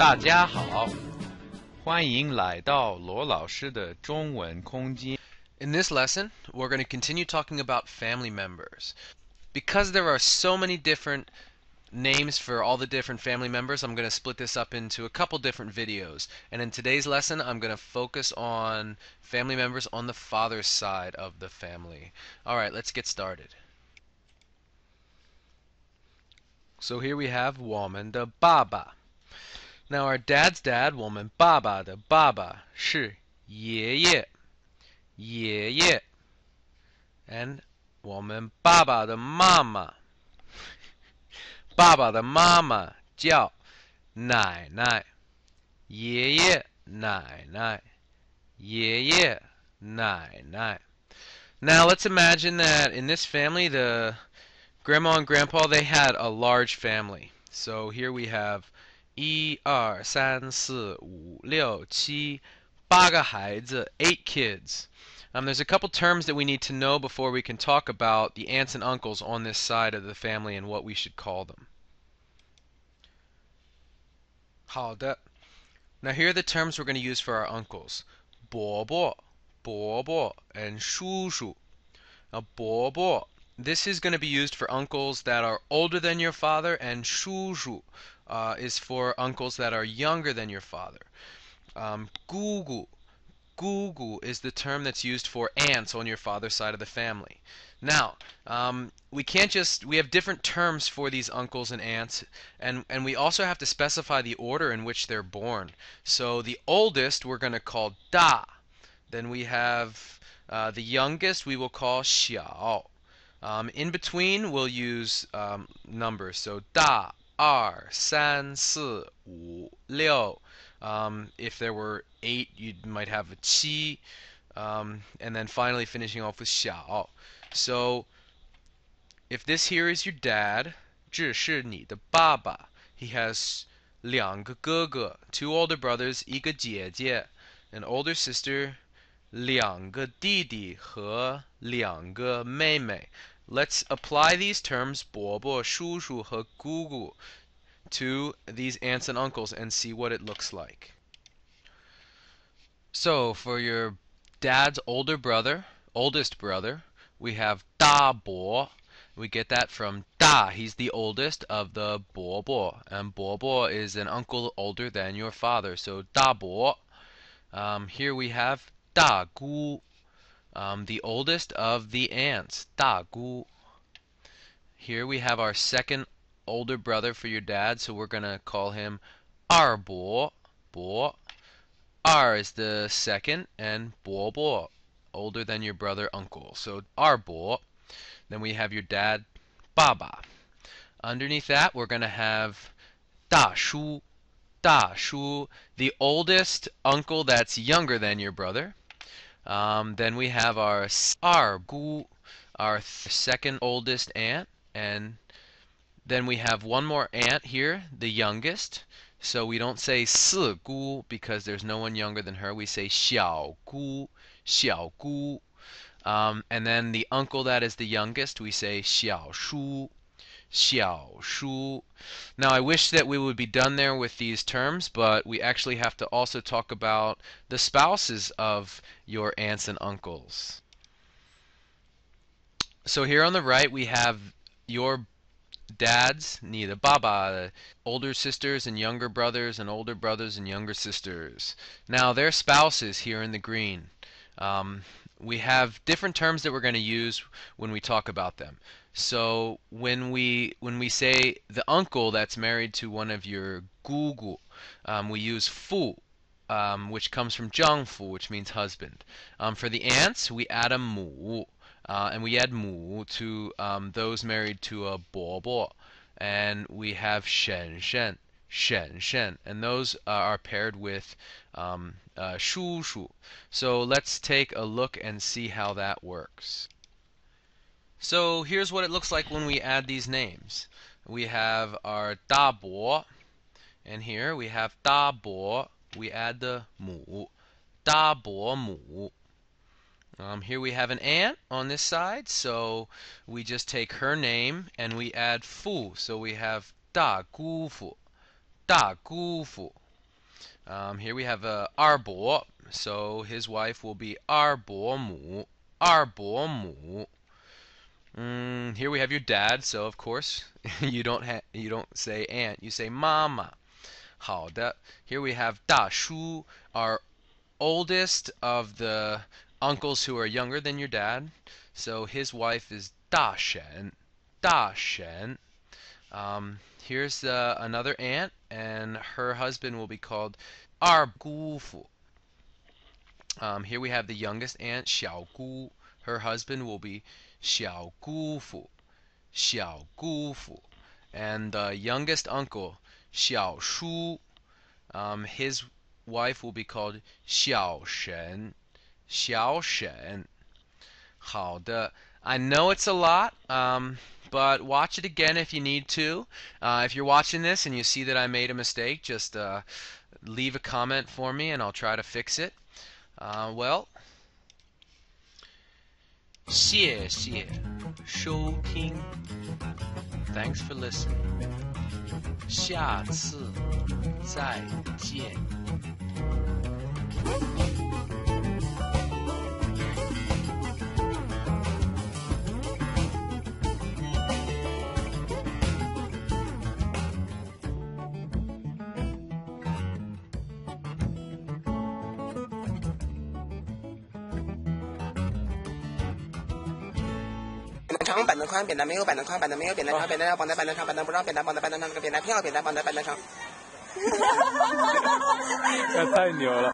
大家好，欢迎来到罗老师的中文空间。In this lesson, we're going to continue talking about family members. Because there are so many different names for all the different family members, I'm going to split this up into a couple different videos. And in today's lesson, I'm going to focus on family members on the father's side of the family. Alright, let's get started. So here we have 我们的爸爸. Now our dad's dad, 我们爸爸的爸爸是爷爷，爷爷。And 我们爸爸的妈妈，爸爸的妈妈叫奶奶，爷爷奶奶，爷爷奶奶。Now let's imagine that in this family, the grandma and grandpa, they had a large family. So here we have 一二三四五六七八个孩子, 8 kids. There's a couple terms that we need to know before we can talk about the aunts and uncles on this side of the family and what we should call them. 好的. Now here are the terms we're going to use for our uncles. 伯伯, 伯伯, and 叔叔. Now 伯伯, this is going to be used for uncles that are older than your father, and 叔叔is for uncles that are younger than your father. 姑姑, Gugu is the term that's used for aunts on your father's side of the family. Now, we have different terms for these uncles and aunts, and we also have to specify the order in which they're born. So the oldest we're going to call Da. Then we have the youngest we will call Xiao. In between we'll use numbers. So Da, 二三四五六. If there were 8, you might have a qi, and then finally finishing off with xiao. So if this here is your dad, 这是你的爸爸. He has 两个哥哥, 2 older brothers, 一个姐姐, an older sister, 两个弟弟和两个妹妹. Let's apply these terms 伯伯、叔叔和姑姑 to these aunts and uncles and see what it looks like. So for your dad's oldest brother, we have 大伯. We get that from 大, he's the oldest of the 伯伯, and 伯伯 is an uncle older than your father, so 大伯. Here we have 大姑, the oldest of the aunts, 大姑. Here we have our second older brother for your dad, so we're going to call him 二伯, 伯. R is the second, and 伯伯, older than your brother, uncle. So 二伯. Then we have your dad, 爸爸. Underneath that, we're going to have 大叔, 大叔, the oldest uncle that's younger than your brother. Then we have our 二姑, our second oldest aunt, and then we have one more aunt here, the youngest. So we don't say 四姑 because there's no one younger than her. We say 小姑, 小姑. And then the uncle that is the youngest, we say 小叔, 小叔. Now I wish that we would be done there with these terms, but we actually have to also talk about the spouses of your aunts and uncles. So here on the right we have your dads, 你的爸爸, older sisters and younger brothers, and older brothers and younger sisters. Now their spouses here in the green. We have different terms that we're going to use when we talk about them. So when we say the uncle that's married to one of your gugu, we use fu, which comes from 丈夫, which means husband. For the aunts, we add a mu. And we add mu to those married to a 伯伯, and we have 婶婶, 婶婶, and those are paired with 叔叔. So let's take a look and see how that works. So here's what it looks like when we add these names. We have our 大伯, and here we have 大伯. We add the mu, 大伯母. Here we have an aunt on this side, so we just take her name and we add fu, so we have 大姑父, 大姑父. Here we have二伯, so his wife will be 二伯母,二伯母. Here we have your dad, so of course you don't say aunt, you say mama. 好的. Here we have 大叔, our oldest of the uncles who are younger than your dad. So his wife is 大婶, 大婶. Here's another aunt, and her husband will be called 二姑父. Here we have the youngest aunt, 小姑. Her husband will be 小姑父, 小姑父. And the youngest uncle, 小叔. His wife will be called 小婶, 小婶. 好的. I know it's a lot, but watch it again if you need to. If you're watching this and you see that I made a mistake, just leave a comment for me and I'll try to fix it. Well, 谢谢收听. Thanks for listening. 下次再见. Trắng bản khoan biển đá mếu bản khoan bản đá mếu biển đá bản đá bản đá bản đá bản đá bản đá bản đá bản đá bản đá bản đá phiêu biển đá bản đá bản đá 太牛了。